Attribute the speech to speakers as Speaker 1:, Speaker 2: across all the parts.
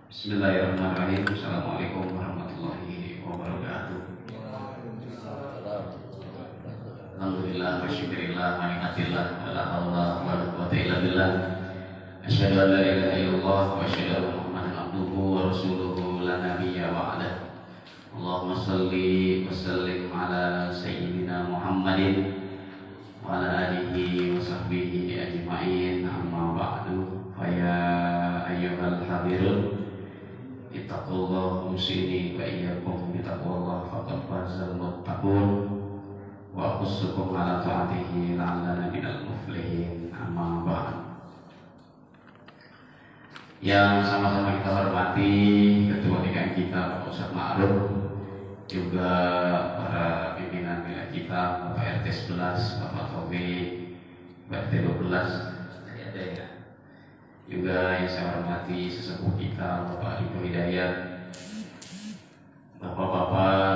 Speaker 1: Bismillahirrahmanirrahim. Assalamualaikum warahmatullahi wabarakatuh. Alhamdulillah wa syukurillah wa ni'matillah wa la haula wa la quwwata illa billah. Asyhadu an la ilaha illallah wa asyhadu anna Muhammadan abduhu wa rasuluhu la nabiyya ba'dah. Allahumma shalli wa sallim ala sayyidina Muhammadin wa ala alihi wa sahbihi ajma'in. Amma ba'du. Fa ya ayyuhal hadirun, ittaqullah musini wa iyyakum bittaqwallah faqad fazal muttaqun wa aqussukum ala ta'atihi la'allana minal muflihin. Amma ba'd. Yang sama-sama kita hormati Ketua DKM kita Bapak Ustaz Ma'ruf, juga para pimpinan wilayah kita Bapak RT 11, Bapak Taufik, Bapak RT 12, tadi ada ya. Juga yang saya hormati sesepuh kita Bapak Riko Hidayat, Bapak-bapak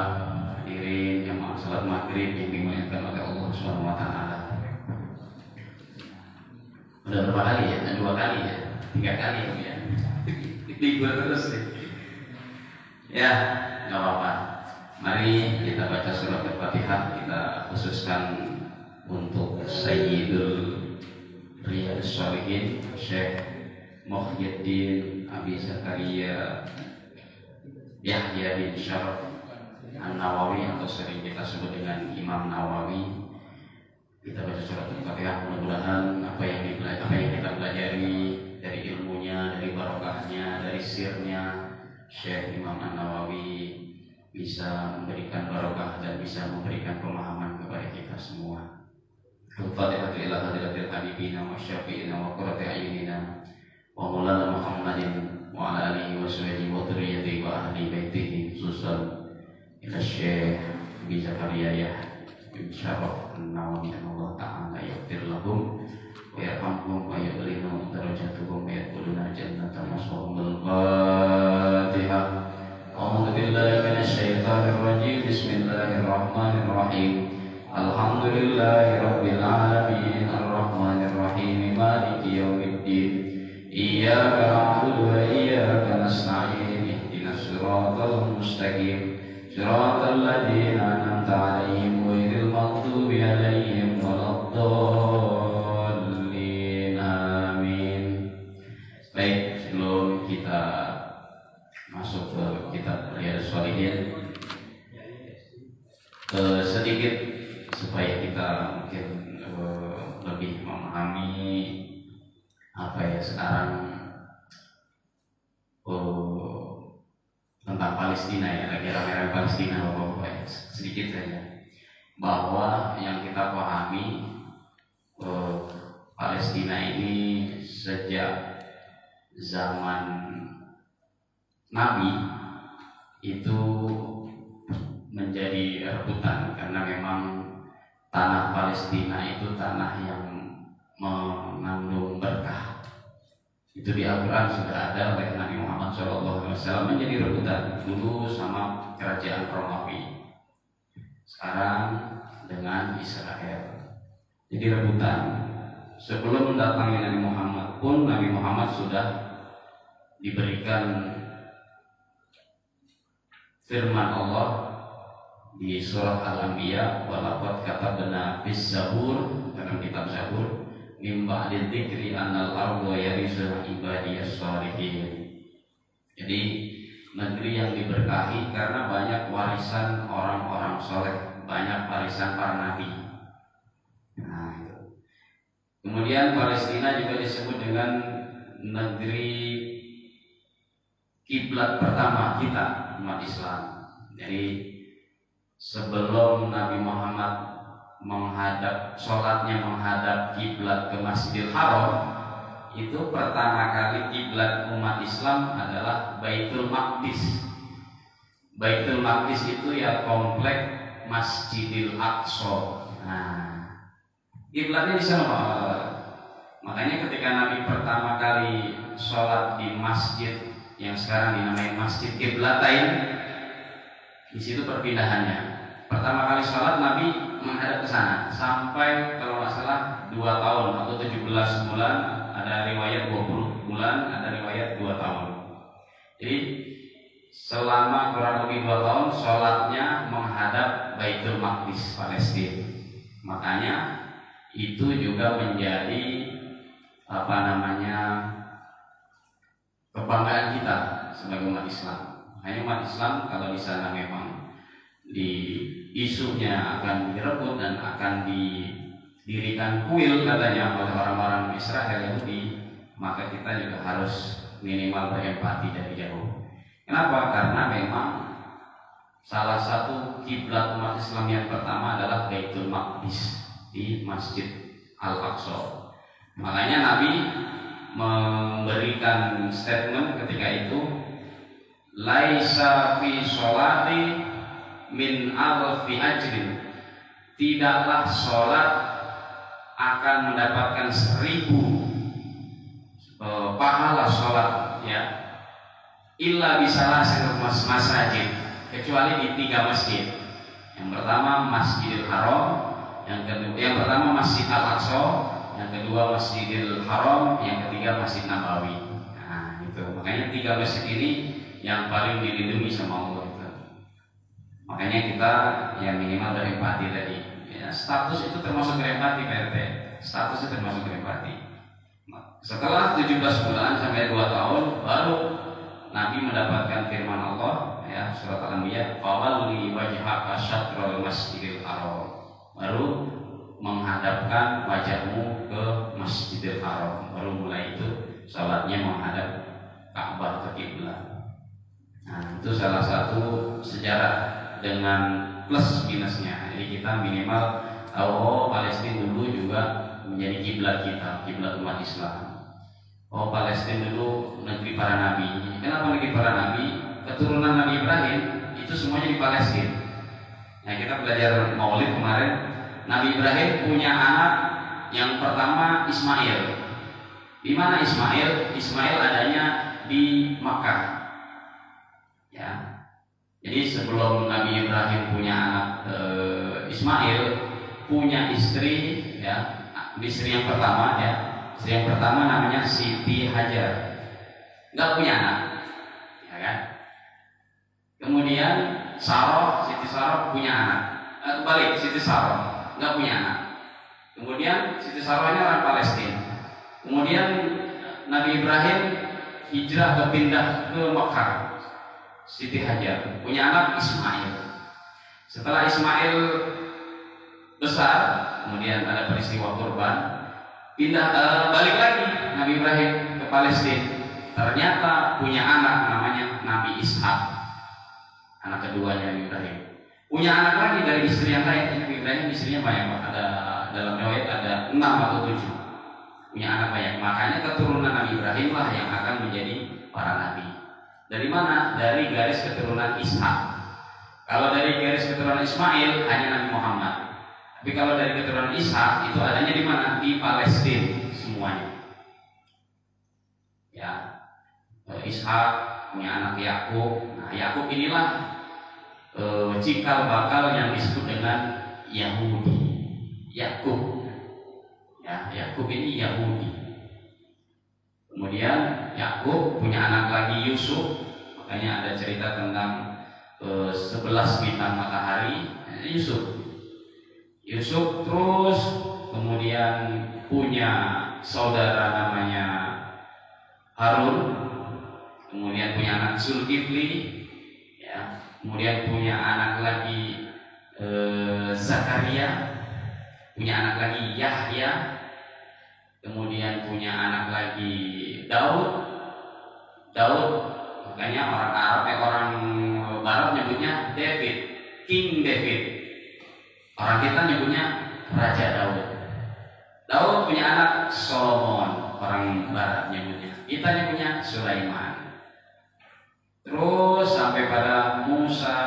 Speaker 1: hadirin yang mau salat maghrib yang dimuliakan oleh Allah Subhanahu wa taala. Udah berapa kali ya? 2 kali ya? 3 kali ya? Libur terus nih. Ya, nggak apa-apa. Mari kita baca surat Al-Fatihah. Kita khususkan untuk Sayyidul Riyadus Shalihin Syekh Muhyiddin Abi Zakaria Yahya bin Syaraf An-Nawawi, atau sering kita sebut dengan Imam Nawawi. Kita baca surat Al-Fatihah, mudah-mudahan apa yang kita pelajari dari ilmunya, dari barokahnya, dari sirnya Syekh Imam An-Nawawi bisa memberikan barokah dan bisa memberikan pemahaman kepada kita semua. Al-Fatihah ila hadratil habibina wa syafi'ina wa qurrati a'yunina wa maulana Muhammadin wa ala alihi wa sahbihi wa dhurriyyatihi wa ahli baitihi, khususan ila Syekh Abi Zakaria Yahya bin Syaraf An-Nawawi, Allah ta'ala yaghfir lahum wa yarhamhum wa yu'linu darajatuhum wa yadkhuluna jannata maswahumul Fatihah. A'udzu billahi minasy syaithanir rajim. Bismillahirrahmanirrahim. Alhamdulillahi rabbil alamin, arrahmanir rahim, maliki yaumiddin. Iyyaka na'budu wa iyyaka nasta'in. Ihdinas siratal mustaqim. Siratal ladzina an'amta 'alaihim ghairil maghdubi 'alaihim waladdallin. Amin. Baik, sebelum kita masuk ke kitab Riyadhus Shalihin, sedikit supaya kita mungkin lebih memahami apa ya sekarang tentang Palestina ya, lagi rame-rame Palestina Bapak-bapak ya. Sedikit saja bahwa yang kita pahami Palestina ini sejak zaman Nabi itu menjadi rebutan, karena memang tanah Palestina itu tanah yang mengandung berkah. Itu di Al-Quran sudah ada oleh Nabi Muhammad SAW, menjadi rebutan dulu sama kerajaan Romawi, sekarang dengan Israel. Jadi rebutan. Sebelum datangnya Nabi Muhammad pun, Nabi Muhammad sudah diberikan firman Allah di surah Al-Anbiya, walaqad katabna fis Zabur, dalam kitab Zabur, min ba'di dzikri annal arda yarisuha ibadiyas shalihin. Jadi negeri yang diberkahi karena banyak warisan orang-orang soleh, banyak warisan para nabi. Nah, itu. Kemudian Palestina juga disebut dengan negeri kiblat pertama kita umat Islam. Jadi sebelum Nabi Muhammad sholatnya menghadap kiblat ke Masjidil Haram, itu pertama kali kiblat umat Islam adalah Baitul Maqdis. Baitul Maqdis itu ya komplek Masjidil Aqsa. Nah, kiblatnya di sana Pak. Makanya ketika Nabi pertama kali sholat di masjid yang sekarang dinamai Masjid Qiblatain, di situ perpindahannya. Pertama kali sholat Nabi menghadap ke sana sampai kalau nggak salah 2 tahun atau 17 bulan, ada riwayat 20 bulan, ada riwayat 2 tahun. Jadi selama kurang lebih 2 tahun sholatnya menghadap Baitul Maqdis Palestina. Makanya itu juga menjadi kebanggaan kita sebagai umat Islam. Hanya umat Islam kalau di sana memang di isunya akan direbut dan akan didirikan kuil katanya oleh orang-orang Israel Yahudi, maka kita juga harus minimal berempati dari jauh. Kenapa? Karena memang salah satu kiblat umat Islam yang pertama adalah Baitul Maqdis di Masjid Al-Aqsa. Makanya Nabi memberikan statement ketika itu, laisa fi sholati min alfi ajrin, tidaklah sholat akan mendapatkan 1000 pahala sholat, ya, illa bisalah masajid, kecuali di 3 masjid. Yang pertama Masjidil Haram, yang pertama Masjid Al-Aqsa, yang kedua Masjidil Haram, yang ketiga Masjid Nabawi. Nah, itu makanya 3 masjid ini yang paling dilindungi sama Allah itu. Makanya kita yang minimal berempati tadi. Ya, status itu termasuk berempati, PRT. Status itu termasuk berempati. Setelah 17 bulan sampai 2 tahun baru Nabi mendapatkan firman Allah, ya, surat Al-Anbiya, fawalli wajhaka syatrul masjidil haram. Baru menghadapkan wajahmu ke Masjidil Haram. Baru mulai itu salatnya menghadap Ka'bah, ke kiblat. Nah, itu salah satu sejarah dengan plus minusnya. Jadi kita minimal tahu Palestina dulu juga menjadi kiblat kita, kiblat umat Islam. Palestina dulu negeri para nabi. Kenapa negeri para nabi? Keturunan Nabi Ibrahim itu semuanya di Palestina. Nah, kita belajar Maulid kemarin. Nabi Ibrahim punya anak yang pertama Ismail. Di mana Ismail? Ismail adanya di Makkah. Ya. Jadi sebelum Nabi Ibrahim punya anak Ismail, punya istri, ya, istri yang pertama, ya. Istri yang pertama namanya Siti Hajar. Enggak punya anak. Ya kan? Kemudian Siti Sarah punya anak. Kebalik, Siti Sarah nggak punya anak. Kemudian Siti Sarah ini orang Palestina. Kemudian Nabi Ibrahim hijrah pindah ke Makkah. Siti Hajar punya anak Ismail. Setelah Ismail besar, kemudian ada peristiwa kurban, balik lagi Nabi Ibrahim ke Palestina. Ternyata punya anak namanya Nabi Ishak, anak keduanya Nabi Ibrahim. Punya anak lagi dari istri yang lain. Nabi Ibrahim istrinya banyak, ada dalam riwayat ada 6 atau 7. Punya anak banyak. Makanya keturunan Nabi Ibrahim lah yang akan menjadi para nabi. Dari mana? Dari garis keturunan Ishak. Kalau dari garis keturunan Ismail hanya Nabi Muhammad. Tapi kalau dari keturunan Ishak itu adanya di mana? Di Palestina semuanya. Ya, Ishak punya anak Yakub. Nah, Yakub inilah cikal bakal yang disebut dengan Yahudi. Yakub, ya, Yakub ini Yahudi. Kemudian Yakub punya anak lagi Yusuf. Makanya ada cerita tentang 11 bintang matahari. Yusuf terus kemudian punya saudara namanya Harun. Kemudian punya anak Zulkifli. Kemudian punya anak lagi Zakaria, punya anak lagi Yahya, kemudian punya anak lagi Daud. Makanya orang Arab, orang Barat nyebutnya David, King David. Orang kita nyebutnya Raja Daud. Daud punya anak Solomon, orang Barat nyebutnya. Kita nyebutnya Sulaiman. Terus sampai pada Musa,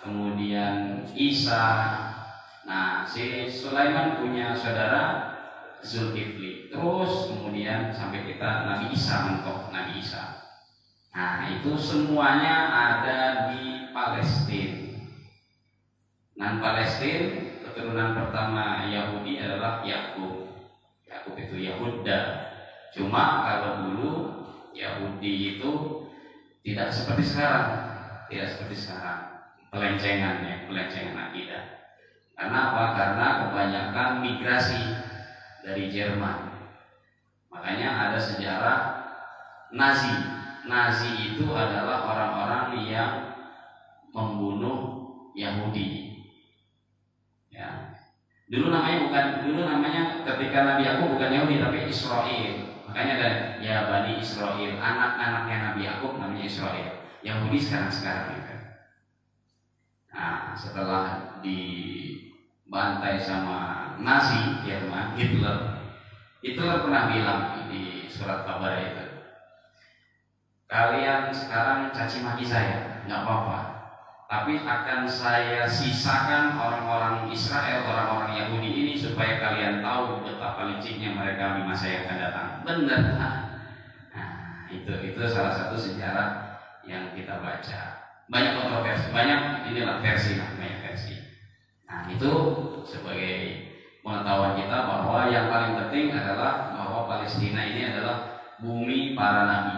Speaker 1: kemudian Isa. Nah, si Sulaiman punya saudara Zulkifli. Terus kemudian sampai kita Nabi Isa, mentok Nabi Isa. Nah, itu semuanya ada di Palestina. Nah, Palestina keturunan pertama Yahudi adalah Yakub. Yakub itu Yahuda. Cuma kalau dulu Yahudi itu Tidak seperti sekarang, pelencengan akidah. Karena apa? Karena kebanyakan migrasi dari Jerman. Makanya ada sejarah Nazi. Nazi itu adalah orang-orang yang membunuh Yahudi. Ya. Dulu namanya ketika Nabi Yakub bukan Yahudi tapi Israel. Makanya ada ya Bani Israel, anak-anaknya Nabi Yakub namanya Israel. Yahudi sekarang gitu. Nah, setelah dibantai sama Nazi Jerman, Hitler pernah bilang di surat kabar itu, kalian sekarang caci maki saya, nggak apa-apa, tapi akan saya sisakan orang-orang Israel, orang-orang Yahudi ini supaya kalian tahu betapa liciknya mereka di masa yang akan datang. Benar. Nah, itu salah satu sejarah yang kita baca. Banyak kontroversi, banyak versi. Nah, itu sebagai pengetahuan kita bahwa yang paling penting adalah bahwa Palestina ini adalah bumi para nabi.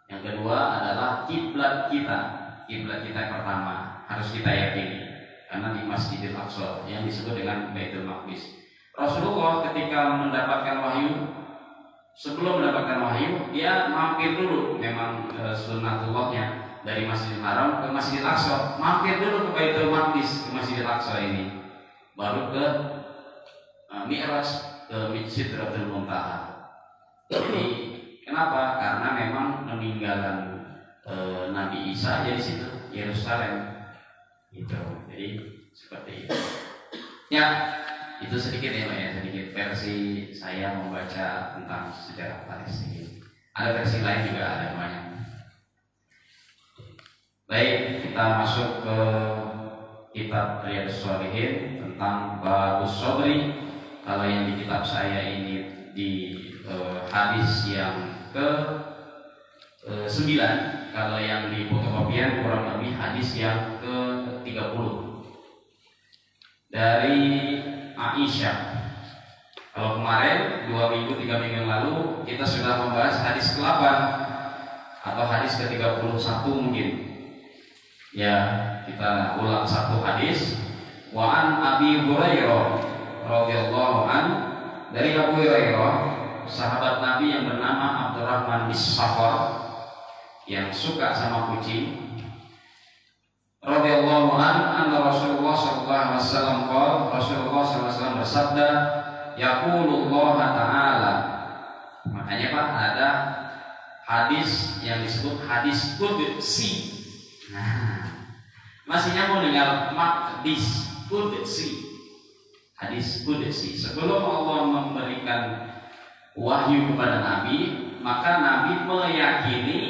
Speaker 1: Yang kedua adalah kiblat kita yang pertama harus kita yakini, karena di Masjidil Aqsa yang disebut dengan Baitul Maqdis. Rasulullah ketika mendapatkan wahyu, sebelum mendapatkan wahyu dia mampir dulu, memang sunnatullahnya dari Masjidil Haram ke Masjidil Aqsa, mampir dulu ke Baitul Maqdis, ke Masjidil Aqsa ini, baru ke Mi'raj, ke Sidratul Muntaha. Jadi kenapa? Karena memang peninggalan Nabi Isa jadi situ, Yerusalem. Gitu. Jadi seperti itu. Ya, itu sedikit ya Pak ya, sedikit versi saya membaca tentang sejarah Palestina. Ada versi lain juga, ada banyak. Baik, kita masuk ke kitab Riyadhus Shalihin tentang Babus Shobri. Kalau yang di kitab saya ini di hadis yang ke 9, kalau yang di fotokopian kurang lebih hadis yang ke 30 dari Aisyah. Kalau kemarin 2 minggu 3 minggu yang lalu kita sudah membahas hadis ke-8 atau hadis ke-31 mungkin. Ya, kita ulang satu hadis. Wa an Abi Hurairah radhiyallahu an, dari Abu Hurairah, sahabat Nabi yang bernama Abdurrahman bin Sakhar yang suka sama kucing. Radhiyallahu an, anna Rasulullah sallallahu alaihi wasallam qala, Rasulullah sallallahu alaihi wasallam bersabda, yaqulullah ta'ala. Makanya Pak, ada hadis yang disebut hadis qudsi. Nah, masih nyambung dengan hadis qudsi. Hadis qudsi. Sebelum Allah memberikan wahyu kepada Nabi, maka Nabi meyakini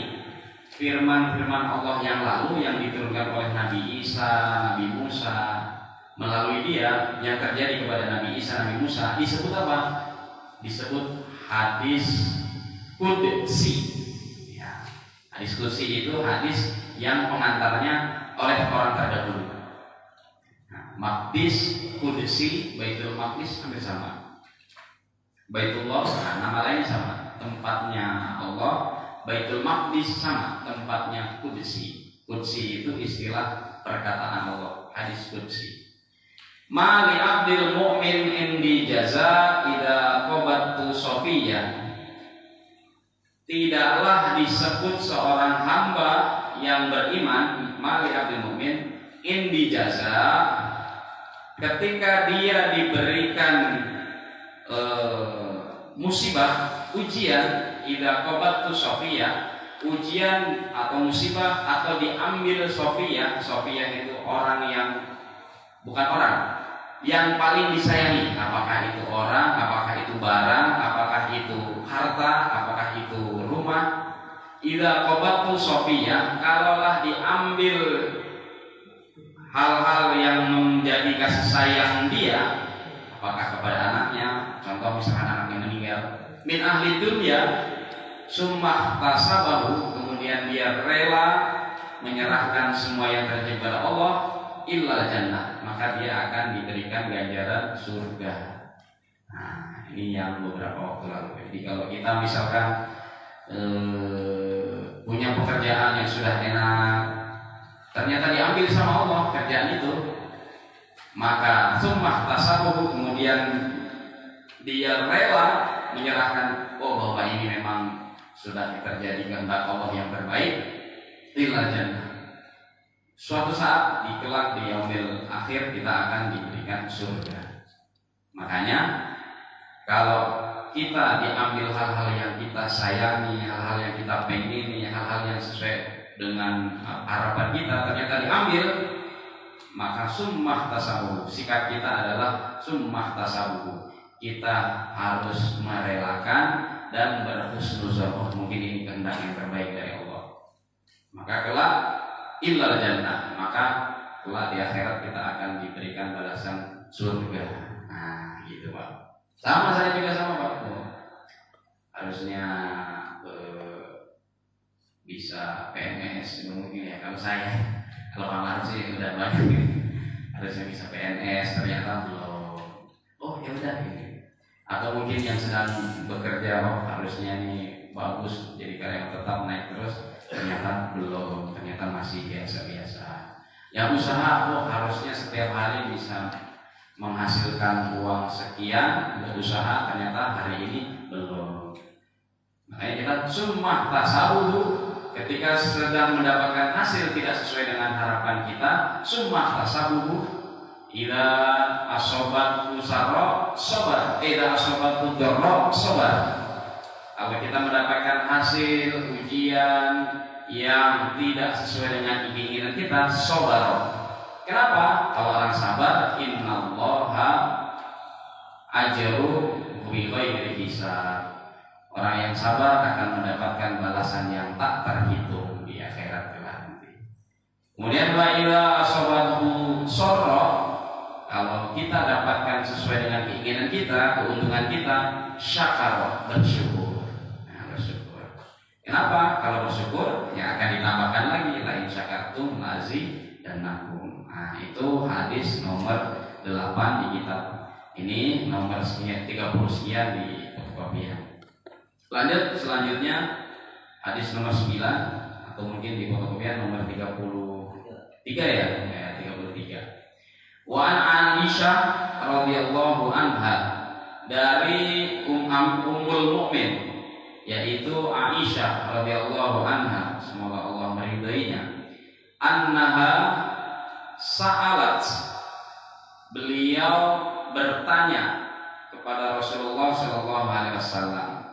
Speaker 1: firman-firman Allah yang lalu yang diturunkan oleh Nabi Isa, Nabi Musa, melalui dia yang terjadi kepada Nabi Isa, Nabi Musa, disebut apa? Disebut hadis qudsi. Ya. Hadis qudsi itu hadis yang pengantarnya oleh orang terdahulu. Nah, Maqdis, Qudsi, Baitul Maqdis hampir sama. Baitullah, nama lainnya sama, tempatnya Allah. Baitul Maqdis sama, tempatnya Qudsi. Qudsi itu istilah perkataan Allah, hadis Qudsi. Ma li abdil mu'min indi jaza idza qabattu safiyah. Tidaklah disebut seorang hamba yang beriman, mali abdul mukmin, indi jaza, ketika dia diberikan musibah, ujian, idza qabattu safiyah, ujian atau musibah atau diambil safiyah. Safiyah itu orang yang bukan orang, yang paling disayangi. Apakah itu orang, apakah itu barang, apakah itu harta, apakah itu rumah. Idza qabattu safiyah, kalaulah diambil hal-hal yang menjadi kasih sayang dia, apakah kepada anaknya, contoh misalkan anaknya meninggal, min ahli dunya, summah tasabahu, kemudian dia rela menyerahkan semua yang terjadi kepada Allah, illa jannah, maka dia akan diberikan ganjaran surga. Nah, ini yang beberapa waktu lalu. Jadi kalau kita misalkan punya pekerjaan yang sudah enak, ternyata diambil sama Allah kerjaan itu, maka summah tasabuh, kemudian dia rela menyerahkan, oh bahwa ini memang sudah terjadi kehendak Allah yang terbaik, ilal jannah. Suatu saat di kelak di yaumil akhir kita akan diberikan surga. Makanya kalau kita diambil hal-hal yang kita sayangi, hal-hal yang kita pengini, hal-hal yang sesuai dengan harapan kita ternyata diambil, maka summah tasabuh, sikap kita adalah summah tasabuh. Kita harus merelakan dan berhusnuzon, mungkin ini kehendak yang terbaik dari Allah. Maka kelak illal jannah, maka kelak di akhirat kita akan diberikan balasan surga. Nah, gitu Pak. Sama saya juga sama Pak. Harusnya bisa PNS mungkin ya kalau saya. Kalau Pak sih udah banyak. Harusnya bisa PNS, ternyata belum. Oh ya udah ini. Atau mungkin yang sedang bekerja, oh, harusnya nih bagus jadi karyawan tetap naik terus, ternyata belum, ternyata masih biasa-biasa. Yang usaha, oh harusnya setiap hari bisa menghasilkan uang sekian, berusaha, ternyata hari ini belum. Makanya kita summah tasabuh, ketika sedang mendapatkan hasil tidak sesuai dengan harapan kita, summah tasabuh. Ila asobat usara sabar, ila asobat udara sabar. Kalau kita mendapatkan hasil ujian yang tidak sesuai dengan keinginan kita, sabar. Kenapa? Kalau orang sabar, innallaha ajru bi ghairi hisab. Orang yang sabar akan mendapatkan balasan yang tak terhitung di akhirat kelak. Kemudian wa ila asobathu sarra, kalau kita dapatkan sesuai dengan keinginan kita, keuntungan kita, syakar, bersyukur. Nah, bersyukur. Kenapa? Kalau bersyukur, ya akan ditambahkan lagi lain syakartum lazidannakum. Nah, itu hadis nomor 8 di kitab ini, nomor sekian 30 sekian di fotokopian. Lanjut selanjutnya hadis nomor 9 atau mungkin di fotokopian nomor 33 ya, 33. Wa an Aisyah radhiyallahu anha, dari Ummul Mukmin, yaitu Aisyah radhiyallahu anha, semoga Allah meridainya, annaha sa'alat, beliau bertanya kepada Rasulullah sallallahu alaihi wasallam.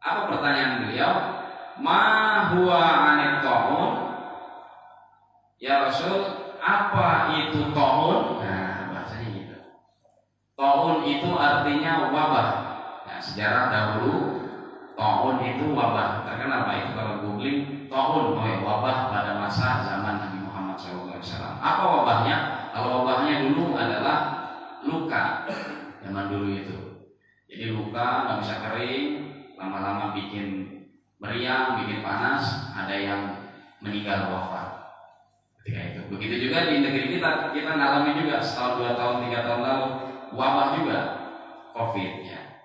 Speaker 1: Apa pertanyaan beliau? Ma huwa 'anit ta'un? Ya Rasul, apa itu ta'un? Nah, bahasanya gitu. Ta'un itu artinya wabah. Nah, sejarah dahulu ta'un itu wabah. Terkenal apa itu kalau googling ta'un, wabah pada masa zaman Nabi Muhammad SAW. Apa wabahnya? Kalau wabahnya dulu adalah luka zaman dulu itu. Jadi luka nggak bisa kering, lama-lama bikin meriang, bikin panas, ada yang meninggal wafat. Ketika itu. Begitu juga di negeri kita ngalami juga setahun, 2 tahun, 3 tahun lalu wabah juga COVID ya.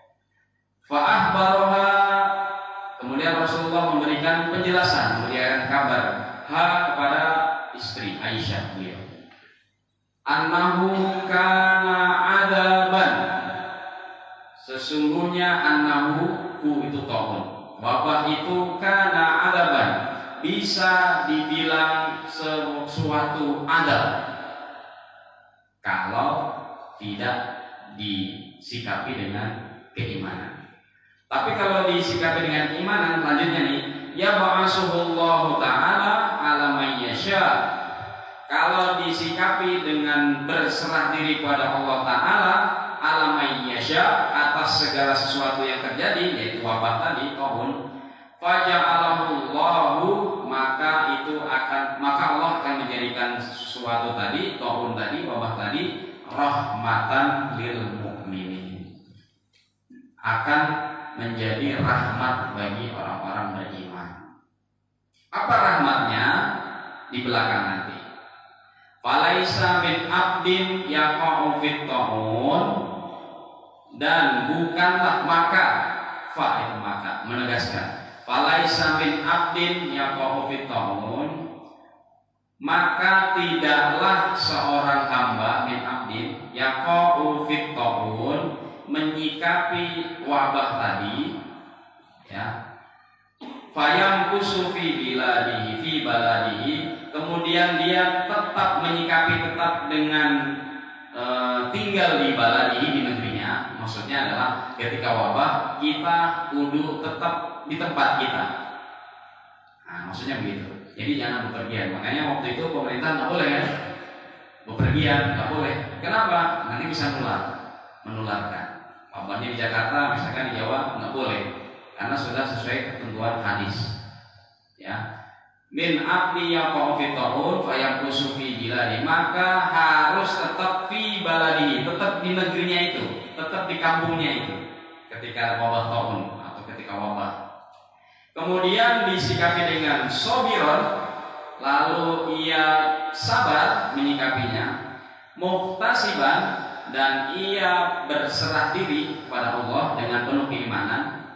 Speaker 1: Fa'ahbaroha, kemudian Rasulullah memberikan penjelasan, memberikan kabar kepada istri Aisyah beliau. Annahu kana adaban, sesungguhnya annahu itu ta'un, wabah itu kana adaban, bisa dibilang sesuatu adab kalau tidak disikapi dengan keimanan. Tapi kalau disikapi dengan keimanan, lanjutnya nih, ya ba'asuhullahu ta'ala ala man yasha, kalau disikapi dengan berserah diri pada Allah Ta'ala ala man yasha, atas segala sesuatu yang terjadi, yaitu wabah tadi, tahun, faja'alahullahu, maka Allah akan menjadikan sesuatu tadi, tahun tadi, wabah tadi, rahmatan lil mu'minin, akan menjadi rahmat bagi orang-orang beriman. Apa rahmatnya? Di belakang nanti. Falaisa min abdin yaqa'u fit ta'un, dan bukanlah maka, fa itu maka menegaskan, Falaisa min abdin yaqa'u fit ta'un, maka tidaklah seorang hamba min abdin yaqa'u fit ta'un, menyikapi wabah tadi, ya, fayam kusufi biladihi fi baladihi, kemudian dia tetap menyikapi, tetap dengan tinggal di baladihi, di negerinya. Maksudnya adalah ketika wabah kita kudu tetap di tempat kita. Nah, maksudnya begitu. Jadi jangan bepergian. Makanya waktu itu pemerintah nggak boleh kan, bepergian nggak boleh. Kenapa? Nanti bisa menularkan. Wabahnya di Jakarta, misalkan di Jawa nggak boleh, karena sudah sesuai ketentuan hadis. Ya, min abdi yaqa'u fi ta'un fayamkusu fi biladi, maka harus tetap fi baladihi, tetap di negerinya itu, tetap di kampungnya itu ketika wabah ta'un atau ketika wabah. Kemudian disikapi dengan sobiron, lalu ia sabar menyikapinya, muhtasiban, dan ia berserah diri kepada Allah dengan penuh keimanan,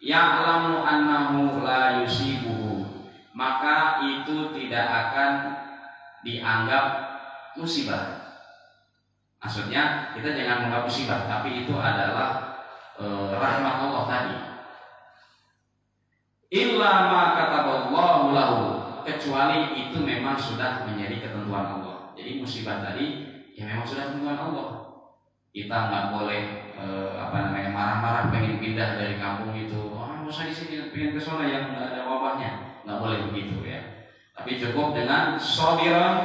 Speaker 1: ya'lamu annahu la yusibuhu, maka itu tidak akan dianggap musibah. Maksudnya kita jangan menganggap musibah, tapi itu adalah rahmat Allah tadi. Illa ma kataballahu lahu, kecuali itu memang sudah menjadi ketentuan Allah. Jadi musibah tadi ya memang sudah ketentuan Allah. Kita nggak boleh marah-marah pengen pindah dari kampung itu. Nggak usah di sini, pengen ke sana yang nggak ada wabahnya. Nggak boleh begitu ya. Tapi cukup dengan sabiran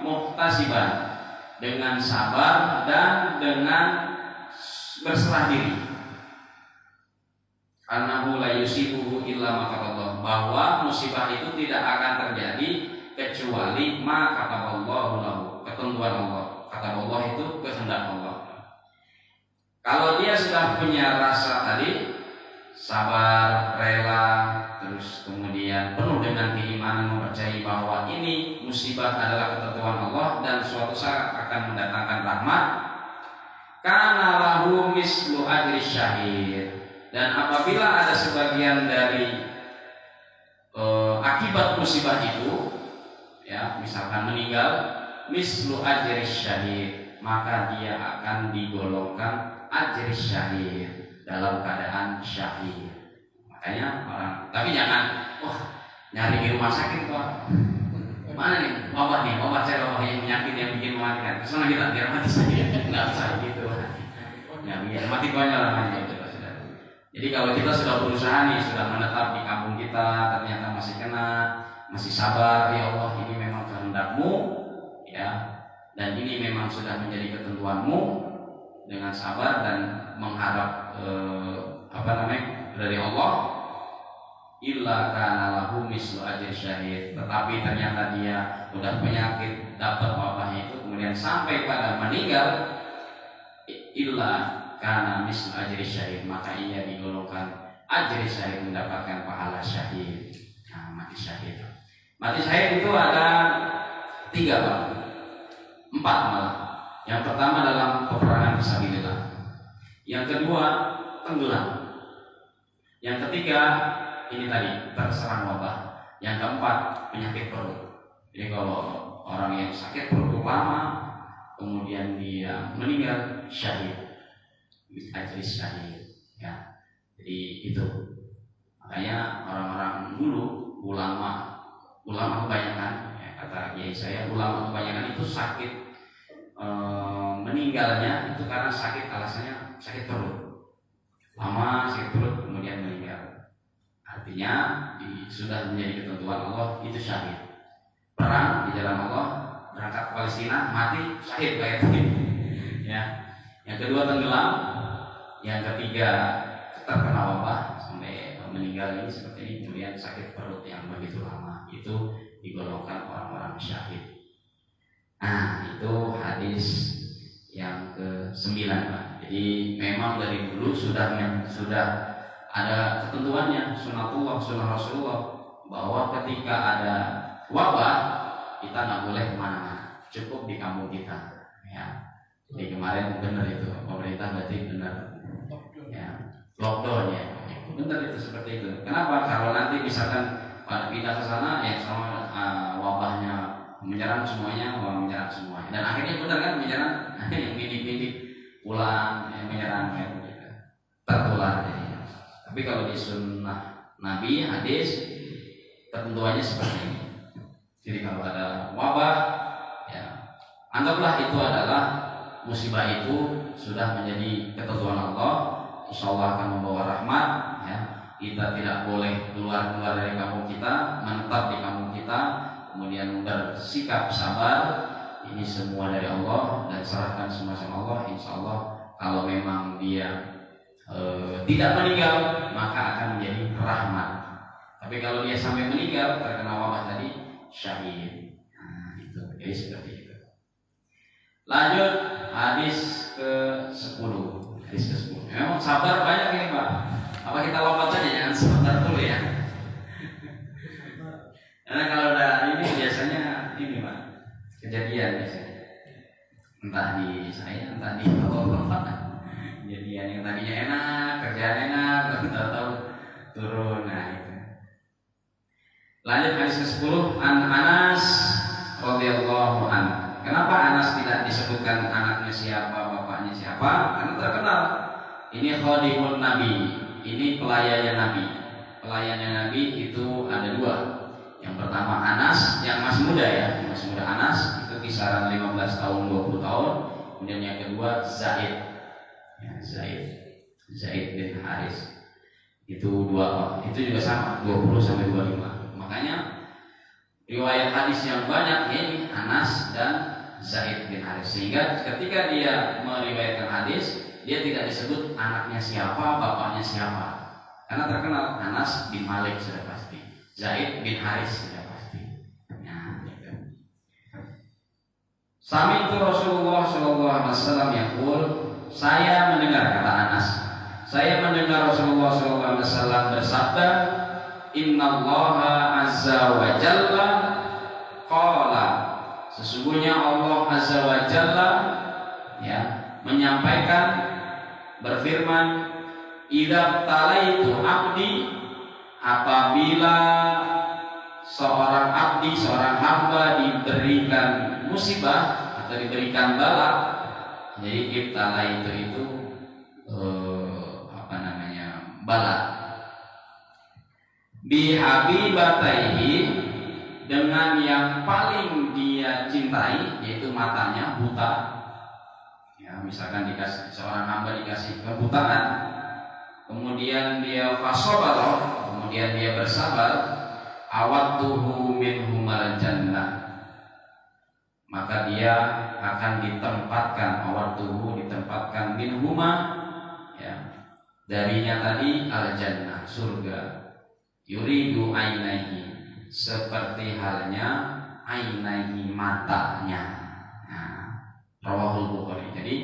Speaker 1: muhtasiban, dengan sabar dan dengan berserah diri. Annahu la yusibuhu illa ma kataballah, bahwa musibah itu tidak akan terjadi kecuali ma kataballahu lahu, ketentuan Allah. Kataballah itu kehendak Allah. Kalau dia sudah punya rasa tadi, sabar, rela, terus kemudian penuh dengan keimanan, mempercayai bahwa ini musibah adalah ketentuan Allah dan suatu saat akan mendatangkan rahmat, kana lahu mislu ajri syahid. Dan apabila ada sebagian dari akibat musibah itu, ya, misalkan meninggal, mislu ajri syahid, maka dia akan digolongkan ajri syahid, dalam keadaan syahid. Makanya orang, tapi jangan nyari di rumah sakit kok. Mana nih wabah yang penyakit yang bikin mematikan. Kesana kita biar mati saja. Nggak bisa gitu. Ya biar mati banyak lah. Jadi kalau kita sudah berusaha nih, sudah menetap di kampung kita, ternyata masih kena, masih sabar, ya Allah ini memang kehendak-Mu, ya, dan ini memang sudah menjadi ketentuan-Mu, dengan sabar dan mengharap dari Allah, illa kana lahu mislu ajri syahid. Tetapi ternyata dia udah penyakit, dapat wabahnya itu, kemudian sampai pada meninggal, illa karena misal ajri syahid, maka ia digolongkan ajri syahid, mendapatkan pahala syahid. Nah, mati syahid. Mati syahid itu ada 3 Pak, 4 malah. Yang pertama dalam peperangan fisabilillah. Yang kedua tenggelam. Yang ketiga ini tadi terserang wabah. Yang keempat penyakit perut. Jadi kalau orang yang sakit perut lama kemudian dia meninggal, syahid. Ajri syahid, ya. Jadi itu makanya orang-orang dulu, ulama kebanyakan, ya, kata kiai saya, ulama kebanyakan itu sakit meninggalnya itu karena sakit, alasannya sakit perut, lama sakit perut kemudian meninggal. Artinya sudah menjadi ketentuan Allah, itu syahid. Perang di jalan Allah, berangkat ke Palestina, mati syahid kayak tadi, ya. Yang kedua tenggelam. Yang ketiga terkena wabah sampai meninggal ini seperti ini, kemudian sakit perut yang begitu lama, itu digolongkan orang-orang syahid. Nah, itu hadis yang ke-9 Pak. Jadi memang dari dulu sudah ada ketentuannya, sunnah Rasulullah, bahwa ketika ada wabah kita nggak boleh kemana-mana, cukup di kampung kita, ya. Jadi kemarin benar itu pemerintah berarti benar, ya, lockdown ya, benar itu seperti itu. Kenapa? Kalau nanti misalkan pada pindah ke sana ya sama wabahnya menyerang semuanya, menyerang semuanya. Dan akhirnya benar kan menyerang yang bintik-bintik pulang menyerang gitu. Tertular jadinya. Tapi kalau di sunnah Nabi hadis ketentuannya seperti ini. Jadi kalau ada wabah ya anggaplah itu adalah musibah itu sudah menjadi ketentuan Allah. Insya Allah akan membawa rahmat ya. Kita tidak boleh keluar dari kampung kita, menetap di kampung kita, kemudian bersikap sabar. Ini semua dari Allah dan serahkan semua sama Allah. Insya Allah kalau memang dia tidak meninggal maka akan menjadi rahmat. Tapi kalau dia sampai meninggal terkena wabah tadi syahid. Nah, itu jadi seperti itu. Lanjut hadis ke-10. Hadis ke-10. Memang sabar banyak ini Pak. Apa kita lompat saja jangan sebentar dulu ya. Karena kalau udah ini biasanya ini Pak kejadian biasanya. Entah di saya, entah di tempat. Kejadian yang tadinya enak, kerjaan enak, tahu-tahu turun. Nah itu. Lanjut hadis ke-10 an Anas radhiyallahu anhu. Kenapa Anas tidak disebutkan anaknya siapa, bapaknya siapa? Karena terkenal. Ini khadimun Nabi. Ini pelayannya Nabi. Pelayannya Nabi itu ada dua. Yang pertama Anas, yang masih muda ya, masih muda Anas itu kisaran 15 tahun 20 tahun. Kemudian yang kedua Zaid. Ya, Zaid bin Haris. Itu juga sama 20 sampai 25. Makanya riwayat hadis yang banyak ini Anas dan Zaid bin Haris. Sehingga ketika dia meriwayatkan hadis dia tidak disebut anaknya siapa, bapaknya siapa. Karena terkenal Anas bin Malik sudah pasti, Zaid bin Haris sudah pasti. Nah, gitu. Sami itu Rasulullah sallallahu alaihi wasallam yaqul, saya mendengar kata Anas, saya mendengar Rasulullah sallallahu alaihi wasallam bersabda, Innallaha azza wa jalla qala, sesungguhnya Allah azza wa jalla ya menyampaikan berfirman, idza talaitu abdi, apabila seorang abdi, seorang hamba diberikan musibah atau diberikan bala. Jadi ibtala itu bala. Bihabibataihi, dengan yang paling dia cintai, yaitu matanya buta. Ya, misalkan dikasih seorang hamba dikasih kebutaan, kemudian dia fasobaro, kemudian dia bersabar, awatuhu minhumal jannah, maka dia akan ditempatkan awatuhu, ditempatkan minhuma ya, darinya tadi al jannah, surga. Yuridu ainaihi, seperti halnya ainaihi, matanya. Rawahul Bukhari. Jadi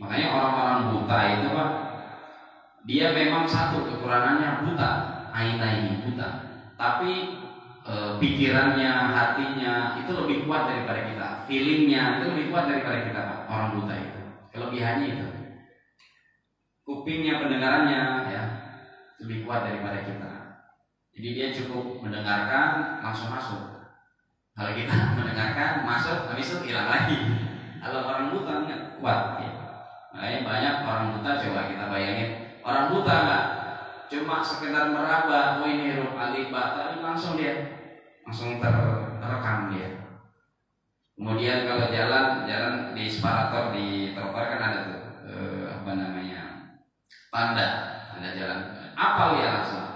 Speaker 1: makanya orang-orang buta itu Pak, dia memang satu kekurangannya buta, ainaihi, buta. Tapi pikirannya, hatinya itu lebih kuat daripada kita. Feelingnya itu lebih kuat daripada kita Pak. Orang buta itu kelebihannya itu. Kupingnya, pendengarannya ya lebih kuat daripada kita. Jadi dia cukup mendengarkan langsung masuk. Kalau kita mendengarkan masuk, habis itu hilang lagi. Kalau orang buta nggak kuat ya. Makanya banyak orang buta, coba kita bayangin orang buta nggak cuma sekedar meraba, oh ini huruf alif ba, tapi langsung terekam dia. Kemudian kalau jalan di separator, di trotoar kan ada tuh tanda jalan, apal ya langsung.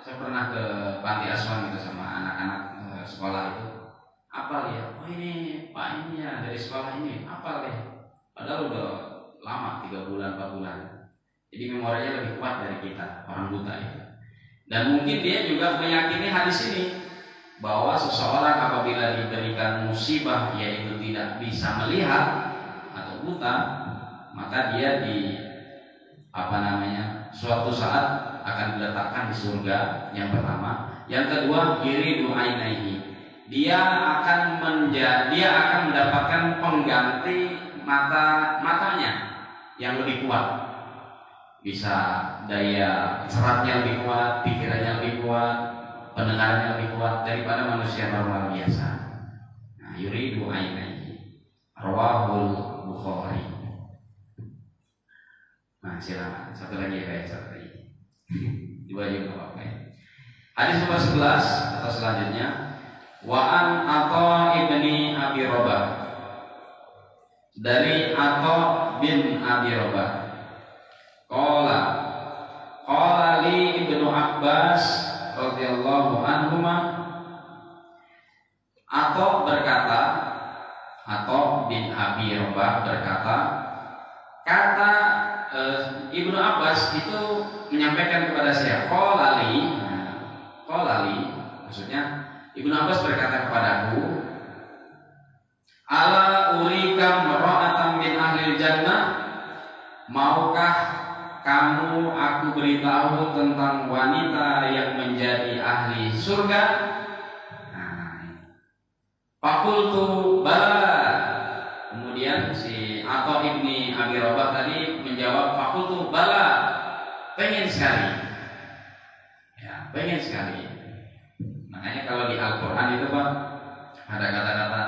Speaker 1: Saya pernah ke panti asuhan gitu sama anak-anak sekolah itu. Apal ya, oh ini Pak ini ya dari sekolah ini, apal ya. Padahal udah lama, 3 bulan, 4 bulan. Jadi memorinya lebih kuat dari kita, orang buta itu. Dan mungkin dia juga meyakini hadis ini, bahwa seseorang apabila diberikan musibah yaitu tidak bisa melihat atau buta, maka dia suatu saat akan diletakkan di surga. Yang pertama, yang kedua yuridu ainaihi, dia akan mendapatkan pengganti matanya yang lebih kuat, bisa daya seratnya lebih kuat, pikirannya lebih kuat, pendengarannya lebih kuat daripada manusia normal biasa. Nah, yuridu ainaihi rawahul Bukhari. Nah, silakan satu lagi ya, satu lagi. Dua juga apa ya. Hadis nomor 11 atau selanjutnya, wa an Atha ibni Abi Rabah, dari Atha bin Abi Rabah, qala li Ibnu Abbas radhiyallahu anhuma, Atha berkata, Atha bin Abi Rabah berkata, kata Ibnu Abbas itu menyampaikan kepada saya, qala li, maksudnya Ibnu Abbas berkata kepadaku, ala urika mar'atan min ahlil jannah, maukah kamu aku beritahu tentang wanita yang menjadi ahli surga? Fakultu bala. Kemudian si Atha ibni Abi Rabah tadi menjawab, fakultu bala, pengen sekali. Ya, pengen sekali. Makanya kalau di Al-Quran itu Pak ada kata-kata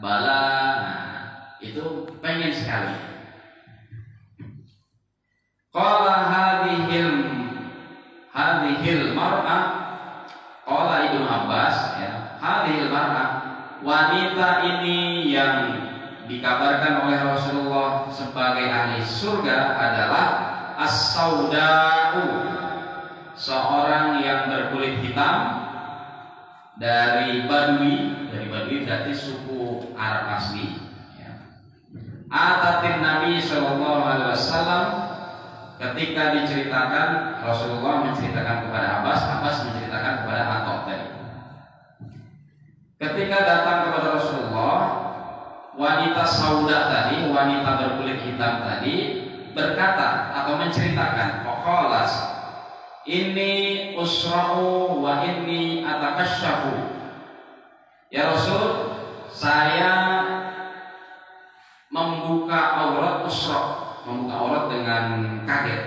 Speaker 1: bala, nah, itu pengen sekali. Qala hadhil mar'ah, qala Ibnu Abbas, ya, hadhil mar'ah, wanita ini yang dikabarkan oleh Rasulullah sebagai ahli surga adalah as-sauda'u, seorang yang berkulit hitam dari Badui berarti suku Arab asli, ya. Atatin Nabi Shallallahu Alaihi Wasallam, ketika diceritakan Rasulullah menceritakan kepada Abbas menceritakan kepada Atha tadi. Ketika datang kepada Rasulullah, wanita sauda tadi, wanita berkulit hitam tadi berkata atau menceritakan, faqalat, ini usra'u wa inni atakasyafu. Ya Rasul, saya membuka aurat, membuka aurat dengan kaget.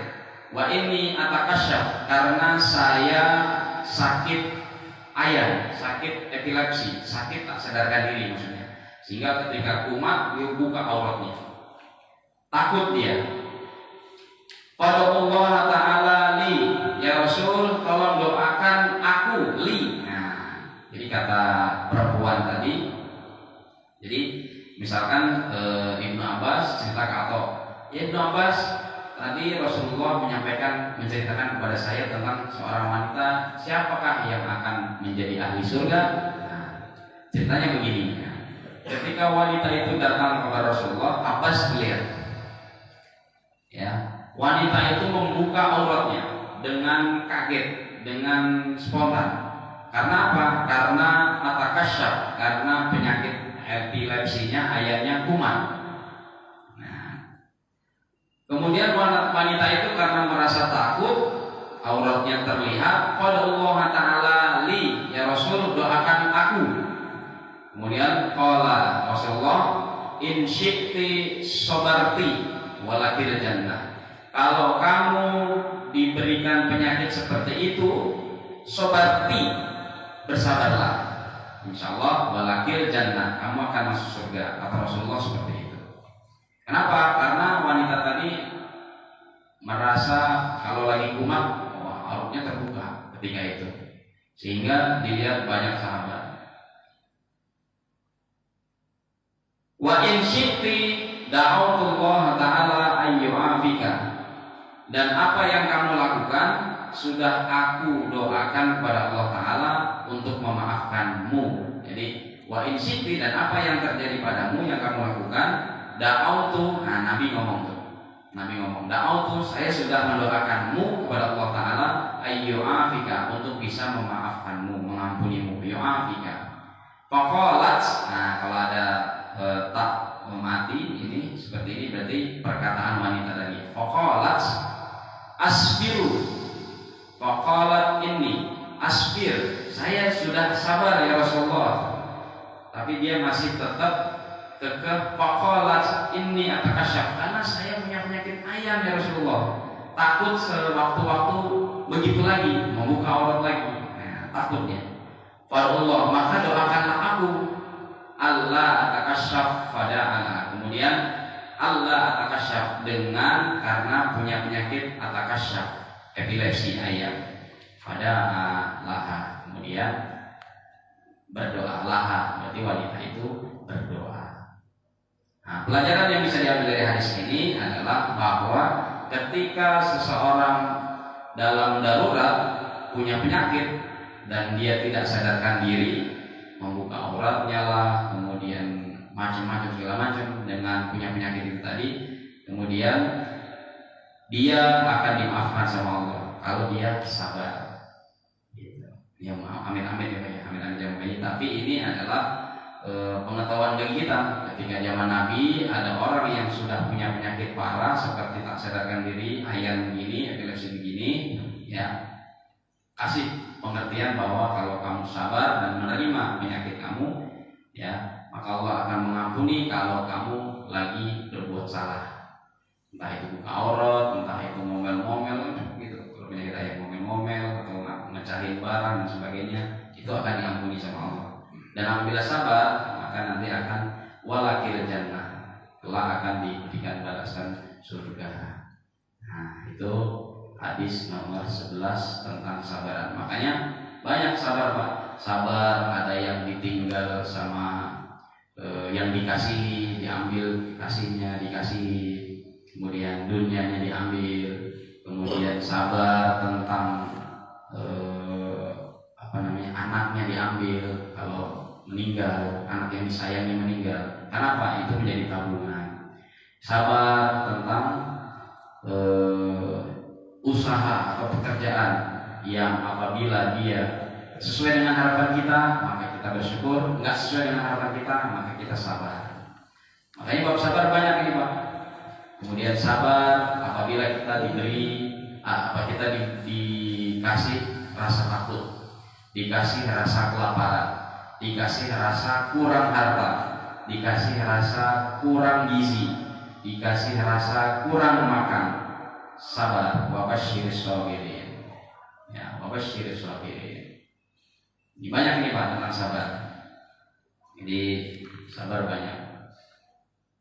Speaker 1: Wa inni atakasyaf, karena saya sakit ayan, sakit epilepsi, sakit tak sadarkan diri maksudnya. Sehingga ketika kumat dia buka auratnya. Takut dia. Qadallahu ta'ala li, ya Rasul, tolong doakan aku li. Nah, jadi kata perempuan tadi. Jadi misalkan Ibnu Abbas cerita ke Atha, ya Ibnu Abbas, tadi Rasulullah menceritakan kepada saya tentang seorang wanita, siapakah yang akan menjadi ahli surga? Nah, ceritanya begini. Ketika wanita itu datang kepada Rasulullah, Abbas melihat, ya, wanita itu membuka auratnya dengan kaget, dengan spontan. Karena apa? Karena atakasyaf, karena penyakit epilepsinya ayahnya kumat. Nah, kemudian wanita itu karena merasa takut, auratnya terlihat, qadallahu ta'ala li, ya Rasul, doakan aku. Kemudian qala Rasulullah, in syi'ti sabarti walakil jannah. Kalau kamu diberikan penyakit seperti itu, sabarti, bersabarlah, insyaallah walakil jannah, kamu akan masuk surga. Kata Rasulullah seperti itu. Kenapa? Karena wanita tadi merasa kalau lagi kumat, auratnya terbuka ketika itu, sehingga dilihat banyak sahabat. Wa in syi'ti da'autullah ta'ala ayyu'afika, dan apa yang kamu lakukan sudah aku doakan kepada Allah Ta'ala untuk memaafkanmu. Jadi wa in syi'ti, dan apa yang terjadi padamu yang kamu lakukan, da'autu, nah Nabi ngomong da'autu, saya sudah mendoakanmu kepada Allah Ta'ala ayyu'afika, untuk bisa memaafkanmu, mengampunimu, yu'afika. Faqalat, nah kalau ada tak mati ini seperti ini berarti perkataan wanita tadi. Faqalat asbiru, faqalat inni asbir, saya sudah sabar ya Rasulullah. Tapi dia masih tetap kekeh. Faqalat inni atakasyaf, karena saya punya penyakit ayan ya Rasulullah. takut sewaktu-waktu begitu lagi membuka aurat lagi. Nah, takutnya. Fa'allah, maka doakanlah aku Allah atakasyaf fada'ana. Kemudian Allah atakasyaf dengan karena punya penyakit atakasyaf, epilepsi ayam. Fada'a laha. Kemudian berdoa laha, berarti wanita itu berdoa. Nah, pelajaran yang bisa diambil dari hadis ini adalah bahwa ketika seseorang dalam darurat punya penyakit dan dia tidak sadarkan diri, membuka auratnya lah, kemudian macam-macam segala macam dengan punya penyakit itu tadi, kemudian dia akan dimaafkan sama Allah kalau dia sabar. Gitu. Ya, amin-amin ya, amin-amin jamu ini. Tapi ini adalah pengetahuan bagi kita. Ketika zaman Nabi ada orang yang sudah punya penyakit parah seperti tak sadarkan diri, ayan begini, epilepsi begini, ya kasih pengertian bahwa kalau kamu sabar dan menerima penyakit kamu, ya maka Allah akan mengampuni kalau kamu lagi berbuat salah, entah itu buka aurat, entah itu ngomel-ngomel gitu. Kalau penyakit ayam ngomel-ngomel atau mecahin barang dan sebagainya, itu akan diampuni sama Allah. Dan apabila sabar, maka nanti akan walakil jannah, kelak akan diberikan balasan surga. Nah, itu hadis nomor 11 tentang sabaran. Makanya banyak sabar, Pak. Sabar ada yang ditinggal sama yang dikasih, diambil kasihnya, dikasih, kemudian dunianya diambil, kemudian sabar tentang anaknya diambil kalau meninggal, anak yang disayangi meninggal. Kenapa? Itu menjadi tabungan. Sabar tentang usaha atau pekerjaan yang apabila dia sesuai dengan harapan kita, maka kita bersyukur. Enggak sesuai dengan harapan kita, maka kita sabar. Makanya bab sabar banyak ini, Pak. Kemudian sabar apabila kita dikasih rasa takut, dikasih rasa kelaparan, dikasih rasa kurang harta, dikasih rasa kurang gizi, dikasih rasa kurang makan. Sabar, wabasyiris sabirin. Ya, wabasyiris sabirin. Ini banyak nih Pak tentang sabar. Jadi sabar banyak.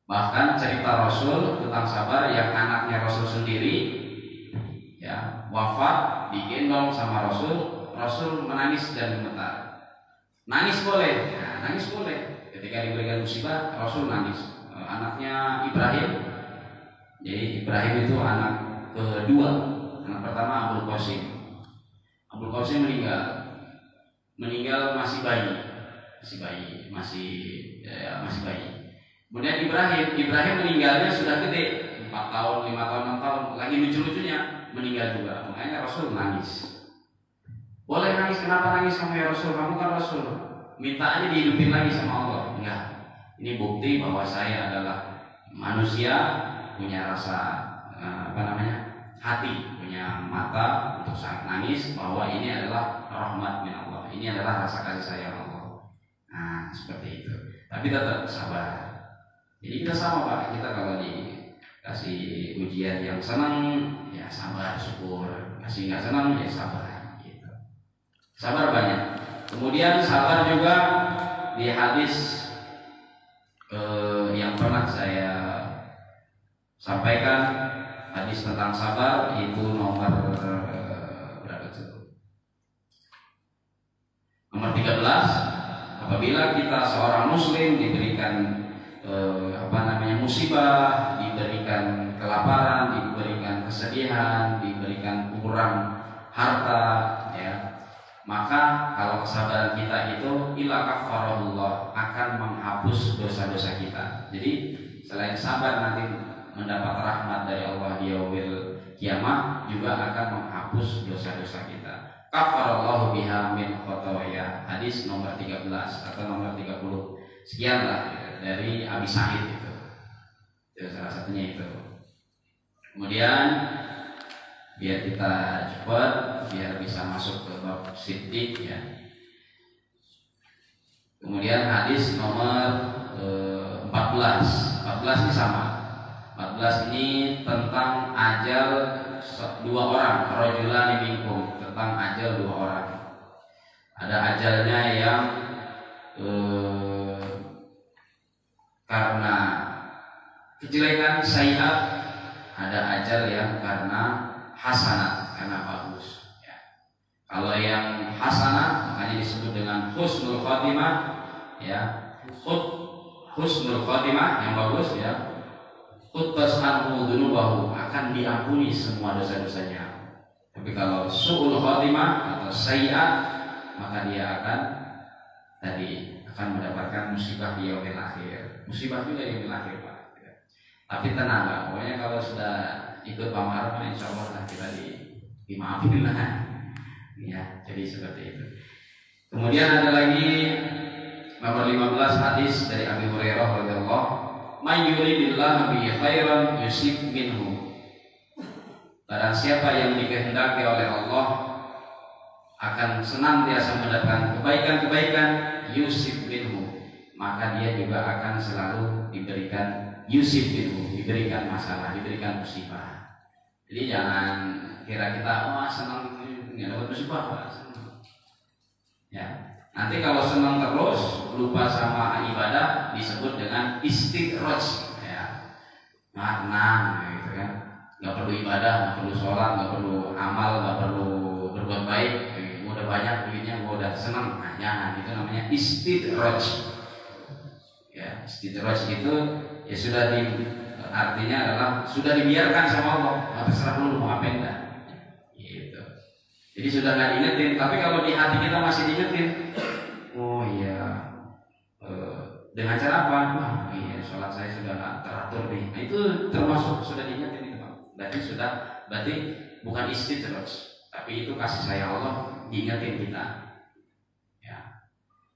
Speaker 1: Bahkan cerita Rasul tentang sabar yang anaknya Rasul sendiri, ya wafat, digendong sama Rasul, Rasul menangis dan gemetar. Nangis boleh, ya, nangis boleh. Ketika diberikan musibah, Rasul nangis. Anaknya Ibrahim, jadi Ibrahim itu anak kedua. Anak pertama Abul Qasim. Abul Qasim meninggal masih bayi. Kemudian Ibrahim meninggalnya sudah gede, 4 tahun, 5 tahun, 6 tahun, lagi lucu-lucunya meninggal juga. Makanya Rasul nangis. Boleh nangis, kenapa nangis kamu ya Rasul? Kamu kan Rasul. Minta aja dihidupin lagi sama Allah. Enggak. Ini bukti bahwa saya adalah manusia, punya rasa hati, punya mata untuk saat nangis, bahwa ini adalah rahmat min Allah. Ini adalah rasa kasih sayang Allah. Nah, seperti itu. Tapi tetap sabar. Jadi kita sama Pak, kita kalau dikasih ujian yang senang, ya sabar, syukur. Kasih nggak senang, ya sabar. Gitu. Sabar banyak. Kemudian sabar juga di hadis yang pernah saya sampaikan, hadis tentang sabar itu nomor berapa itu? Nomor 13. Apabila kita seorang muslim diberikan musibah, diberikan kelaparan, diberikan kesedihan, diberikan kurang harta, ya, maka kalau kesabaran kita itu ila kafarahullah, akan menghapus dosa-dosa kita. Jadi selain sabar nanti mendapat rahmat dari Allah di yaumil kiamah, juga akan menghapus dosa-dosa kita. Kafarallahu biha min khotoya. Hadis nomor 13 atau nomor 30 sekian lah dari Abi Sa'id itu salah satunya itu. Kemudian biar kita cepat, biar bisa masuk ke bab siddiq, ya. Kemudian hadis nomor 14 ini sama. 14 ini tentang ajal dua orang, rajulani minkum, tentang ajal dua orang. Ada ajalnya yang karena kejelekan sayyi'at, ada ajal yang karena hasanat, karena bagus. Ya. Kalau yang hasanat makanya disebut dengan husnul khotimah, ya. Husnul khotimah yang bagus, ya. Khutbas anhu dunubahu, akan diampuni semua dosa-dosanya. Tapi kalau su'ul khotimah atau sayyi'at, maka dia akan mendapatkan musibah di yaumil akhir. Musibah juga di yaumil akhir, Pak. Tapi tenang lah, pokoknya kalau sudah ikut Pak Maruf, insya Allah kita dimaafin lah. Ya, jadi seperti itu. Kemudian ada lagi nomor 15 hadis dari Abi Hurairah radhiyallahu, "May yuridillahu bihi khairan yusib minhu." Barang siapa yang dikehendaki oleh Allah akan senantiasa mendapatkan kebaikan-kebaikan, yusib minhu, maka dia juga akan selalu diberikan yusib minhu, diberikan masalah, diberikan musibah. Jadi jangan kira kita senang nggak dapat musibah, Pak. Ya, nanti kalau senang terus lupa sama ibadah disebut dengan istidraj, ya. Tenang gitu kan. Nggak perlu ibadah, nggak perlu sholat, nggak perlu amal, nggak perlu berbuat baik. Gua udah banyak duitnya, gua udah senang. Nah, jangan, itu namanya istidraj. Ya, istidraj itu ya sudah artinya adalah sudah dibiarkan sama Allah. Terserah lu mau apa enggak. Gitu. Jadi sudah nggak diingetin, tapi kalau di hati kita masih diingetin, oh iya, dengan cara apa? Wah iya, sholat saya sudah nggak teratur nih. Nah, itu termasuk sudah diingetin itu, Pak. Berarti bukan istidraj, tapi itu kasih sayang Allah diingetin kita. Ya,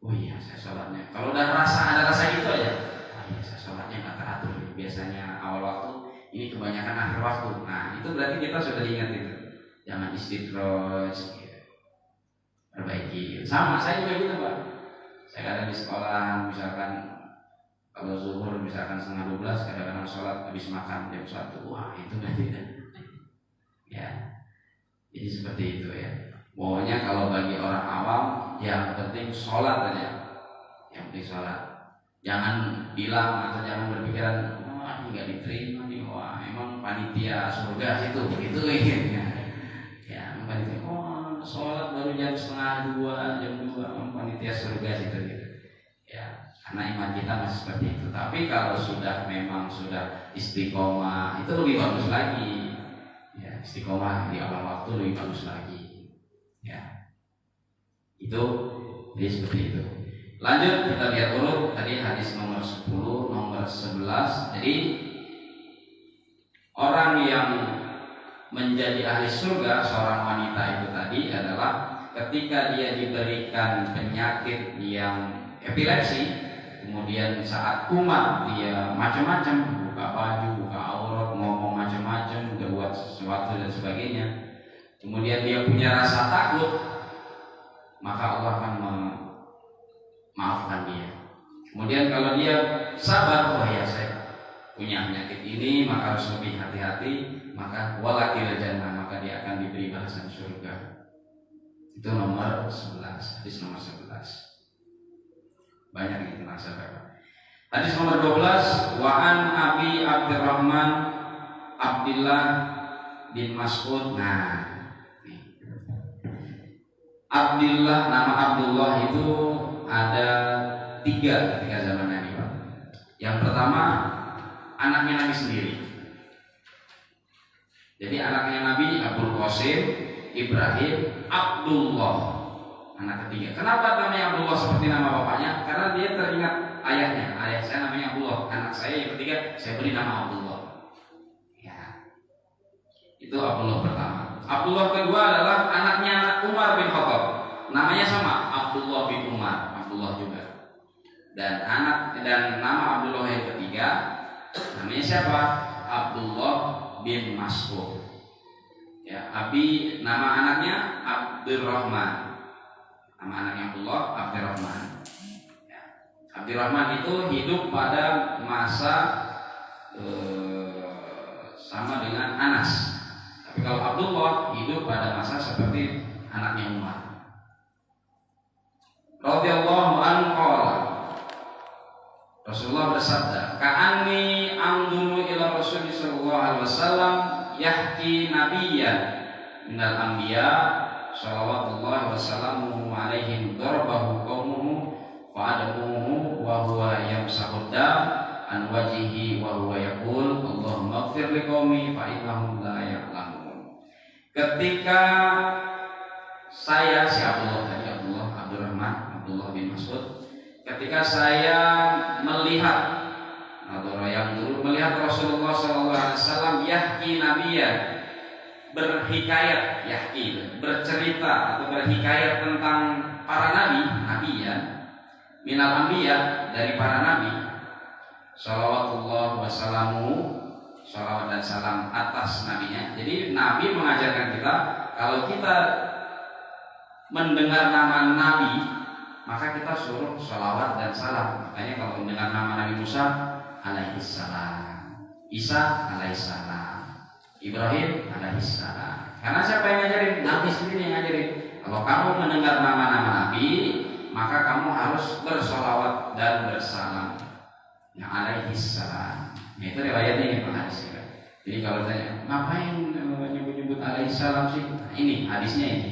Speaker 1: oh iya saya sholatnya. Kalau udah ada rasa gitu aja, oh iya saya sholatnya nggak teratur nih. Biasanya awal waktu, ini kebanyakan akhir waktu. Nah itu berarti kita sudah diingetin. Jangan istidraj, perbaiki. Sama saya juga gitu, Pak. Saya kadang di sekolah, misalkan kalau zuhur misalkan 11:30, kadang-kadang sholat habis makan jam 1. Wah itu nanti ya. Jadi seperti itu ya. Pokoknya kalau bagi orang awam yang penting sholat aja, yang penting sholat. Jangan bilang atau jangan berpikiran, wah ini nggak diterima nih, wah emang panitia surga itu begitu ya. Ya, panitia, sholat baru jam 1:30, jam 2, panitia surga gitu. Ya, karena iman kita masih seperti itu. Tapi kalau sudah memang sudah istiqomah, itu lebih bagus lagi. Ya, istiqomah di awal waktu lebih bagus lagi. Ya, itu jadi seperti itu. Lanjut kita lihat dulu tadi hadis nomor 10, nomor 11. Jadi orang yang menjadi ahli surga, seorang wanita itu tadi adalah ketika dia diberikan penyakit yang epilepsi, kemudian saat kumat dia macam-macam, buka baju, buka aurat, ngomong macam-macam, berbuat sesuatu dan sebagainya. Kemudian dia punya rasa takut, maka Allah akan memaafkan dia. Kemudian kalau dia sabar, oh ya saya punya penyakit ini, maka harus lebih hati-hati, maka walakil jannah, maka dia akan diberi balasan surga. Itu nomor 11, hadis nomor 11. Banyak yang tentang sabar. Hadis nomor 12, wa an Abi Abdurrahman Abdillah bin Mas'ud. Nah, Abdillah, nama Abdullah itu ada tiga ketika zaman Nabi, Pak. Yang pertama anaknya Nabi sendiri. Jadi anaknya Nabi Abdul Qasim, Ibrahim, Abdullah, anak ketiga. Kenapa namanya Abdullah seperti nama bapaknya? Karena dia teringat ayahnya. Ayah saya namanya Abdullah, anak saya yang ketiga saya beri nama Abdullah. Ya, itu Abdullah pertama. Abdullah kedua adalah anaknya Umar bin Khattab. Namanya sama, Abdullah bin Umar, Abdullah juga. Dan nama Abdullah yang ketiga namanya siapa? Abdullah bin Mas'ud. Ya, nama anaknya Abdurrahman. Nama anaknya Abdullah Abdurrahman. Ya. Abdurrahman itu hidup pada masa sama dengan Anas. Tapi kalau Abdullah hidup pada masa seperti anaknya Umar. Radhiyallahu anhu qala, Rasulullah bersabda, "Ka'anni anzuru ila Rasul sallallahu alaihi wasallam yahki nabiyyan minal anbiya sallallahu wasallamu alaihim darabahu qaumuhu fa adamuhu wa huwa yamsahu dam an wajhihi wa huwa yaqul Allahumma ighfir liqaumi fa innahum la ya'lamun." Ketika saya Abdullah bin Mas'ud, ketika saya melihat melihat Rasulullah SAW yahki nabiyya, berhikayat, yahki bercerita atau berhikayat tentang para nabi ya, minal anbiya, dari para nabi, salawatullah wassalamu, salawat dan salam atas nabinya. Jadi nabi mengajarkan kita, kalau kita mendengar nama nabi, maka kita suruh salawat dan salam. Makanya kalau mendengar nama Nabi Musa alaihissalam, Isa alaihissalam, Ibrahim alaihissalam. Karena siapa yang ngajarin? Nabi sendiri yang ngajarin. Kalau kamu mendengar nama-nama nabi, maka kamu harus bersalawat dan bersalam yang alaihissalam. Nah, itu riwayatnya ini Pak hadis ya. Jadi kalau tanya, ngapain nyebut-nyebut alaihissalam sih? Nah, ini hadisnya ini.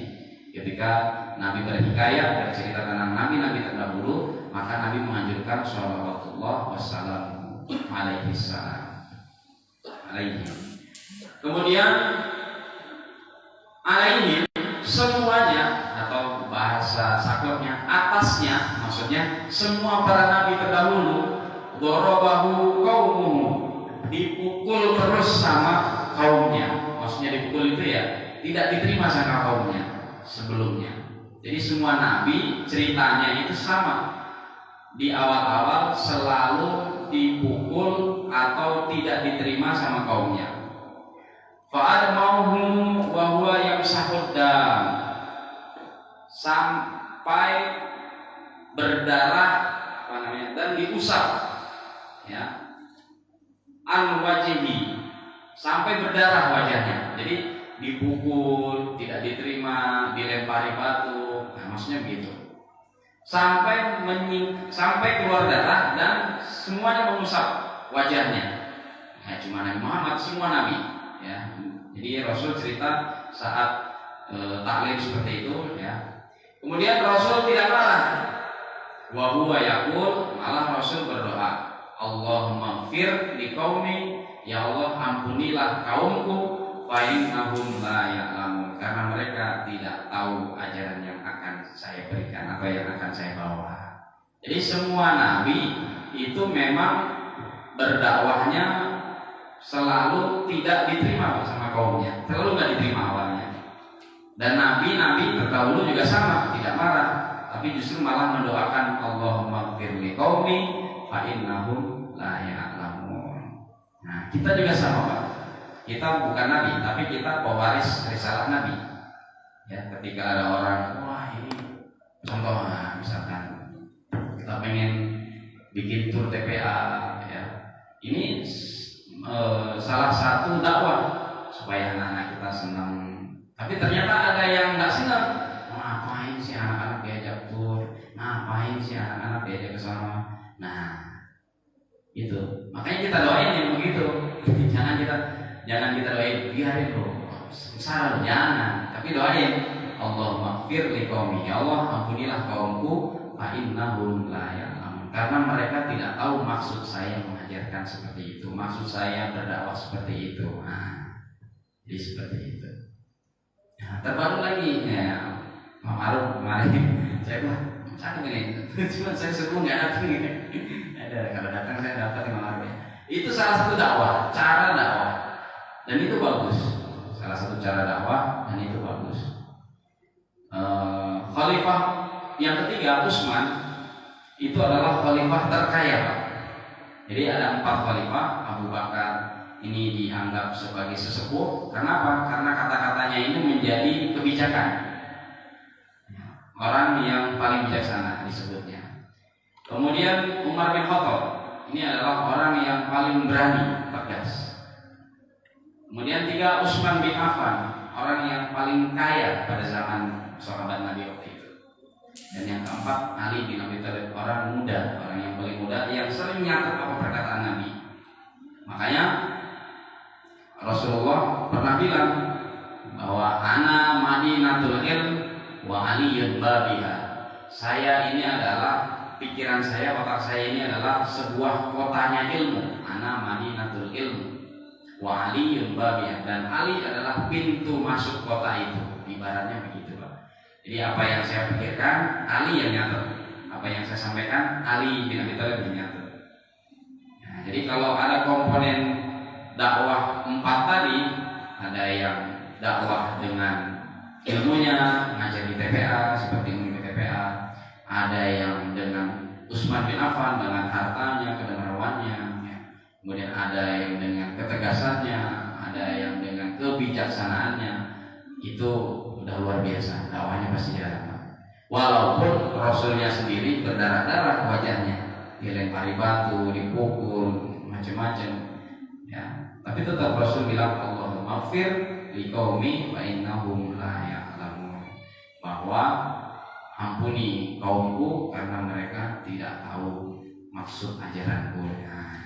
Speaker 1: Ketika Nabi berhikayat, bercerita tentang nabi-nabi terdahulu, maka Nabi menganjurkan sholawatullah wassalamu alaihissalam. Kemudian alaihim semuanya, atau bahasa sakleknya atasnya, maksudnya semua para nabi terdahulu, dorobahu qaumuhu, dipukul terus sama kaumnya. Maksudnya dipukul itu ya tidak diterima sama kaumnya sebelumnya. Jadi semua nabi ceritanya itu sama, di awal-awal selalu dipukul atau tidak diterima sama kaumnya. Fa'admauhum wa huwa yamsahud dam, sampai berdarah dan diusap ya, an wajhihi, sampai berdarah wajahnya. Jadi dipukul, tidak diterima, dilempari batu, nah, maksudnya begitu. Sampai keluar darah dan semuanya mengusap wajahnya. Nah, cuma Nabi Muhammad, semua nabi ya. Jadi Rasul cerita saat taklim seperti itu ya. Kemudian Rasul tidak marah. Wa huwa yaqul, malah Rasul berdoa, Allahumma ighfir liqaumi, ya Allah ampunilah kaumku, fa innahum la ya'lamun, karena mereka tidak tahu ajaran yang akan saya berikan, apa yang akan saya bawa. Jadi semua nabi itu memang berdakwahnya selalu tidak diterima sama kaumnya, selalu nggak diterima awalnya. Dan nabi-nabi terdahulu juga sama, tidak marah, tapi justru malah mendoakan Allahumma ighfir liqaumi fa innahum la ya'lamun. Nah, kita juga sama Pak. Kita bukan nabi, tapi kita pewaris risalah nabi. Ya, ketika ada orang, wah ini contoh, misalkan kita pengen bikin tur TPA, ya, ini salah satu dakwah supaya anak-anak kita senang. Tapi ternyata ada yang nggak senang. Ngapain sih anak-anak diajak tur? Ngapain sih anak-anak diajak ke sana? Nah, itu. Makanya kita doain yang begitu. Jangan kita doain biarin loh. Salah jangan. Tapi doain. Allahumma ighfir liqaumi, ya Allah ampunilah kaumku, fa innahum la ya'lamun, karena mereka tidak tahu maksud saya mengajarkan seperti itu, maksud saya berdakwah seperti itu. Nah, jadi seperti itu. Nah, terbaru lagi ya, Pak Maruf kemarin saya bilang cakep ini, cuma saya sebelum nggak datang ini. Ada kalau datang saya dapat Pak Maruf ya. Itu salah satu dakwah, cara dakwah, dan itu bagus. Salah satu cara dakwah dan itu bagus. Khalifah yang ketiga Utsman itu adalah khalifah terkaya Pak. Jadi ada 4 khalifah. Abu Bakar ini dianggap sebagai sesepuh. Kenapa? Karena kata-katanya ini menjadi kebijakan. Orang yang paling bijaksana disebutnya. Kemudian Umar bin Khattab ini adalah orang yang paling berani, tegas. Kemudian 3, Utsman bin Affan, orang yang paling kaya pada zaman sahabat Nabi waktu itu. Dan yang keempat, Ali bin Abi Thalib, orang muda, orang yang paling muda yang sering nyatet apa perkataan Nabi. Makanya Rasulullah pernah bilang bahwa ana madinatul ilm wa aliyun babiha. Saya ini adalah pikiran saya, otak saya ini adalah sebuah kotanya ilmu. Ana madinatul ilm wa aliyun babiha, dan Ali adalah pintu masuk kota itu. Ibaratnya begitu, Pak. Jadi apa yang saya pikirkan, Ali yang nyatet. Apa yang saya sampaikan, Ali bin Abi Thalib yang nyatet. Nah, jadi kalau ada komponen dakwah 4 tadi, ada yang dakwah dengan ilmunya, ngajar di TPA seperti Umi TPA, ada yang dengan Utsman bin Affan dengan hartanya, kedermawanannya, ya. Kemudian ada yang dengan ketegasannya, ada yang dengan kebijaksanaannya. Itu udah luar biasa, dakwahnya pasti jalan. Walaupun Rasulnya sendiri berdarah-darah wajahnya, dilempari batu, dipukul, macam-macam, ya. Tapi tetap Rasul bilang, Allahumma ighfir liqaumi fa innahum la ya'lamun, bahwa ampuni kaumku karena mereka tidak tahu maksud ajaranku. Nah,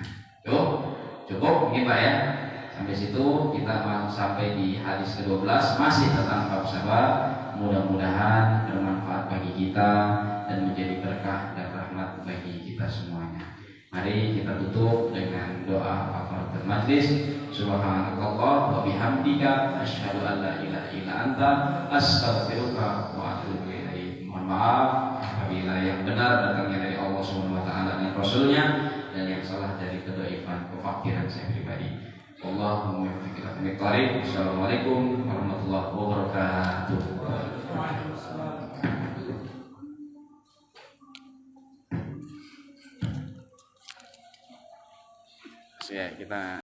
Speaker 1: cukup ini Pak ya. Sampai situ kita sampai di hadis ke-12, masih tentang bab sabar. Mudah-mudahan bermanfaat bagi kita dan menjadi berkah dan rahmat bagi kita semuanya. Mari kita tutup dengan doa kafaratul majlis. Subhanakallah wa bihamdika asyhadu an la ilaha illa anta astaghfiruka wa atubu ilaik. Mohon maaf apabila yang benar datangnya dari Allah Subhanahu wa taala dan Rasulnya, dan yang salah dari kedaifan kefakiran saya pribadi. Allahumma waffiqna biqarib. Assalamualaikum warahmatullahi wabarakatuh. Ya, kita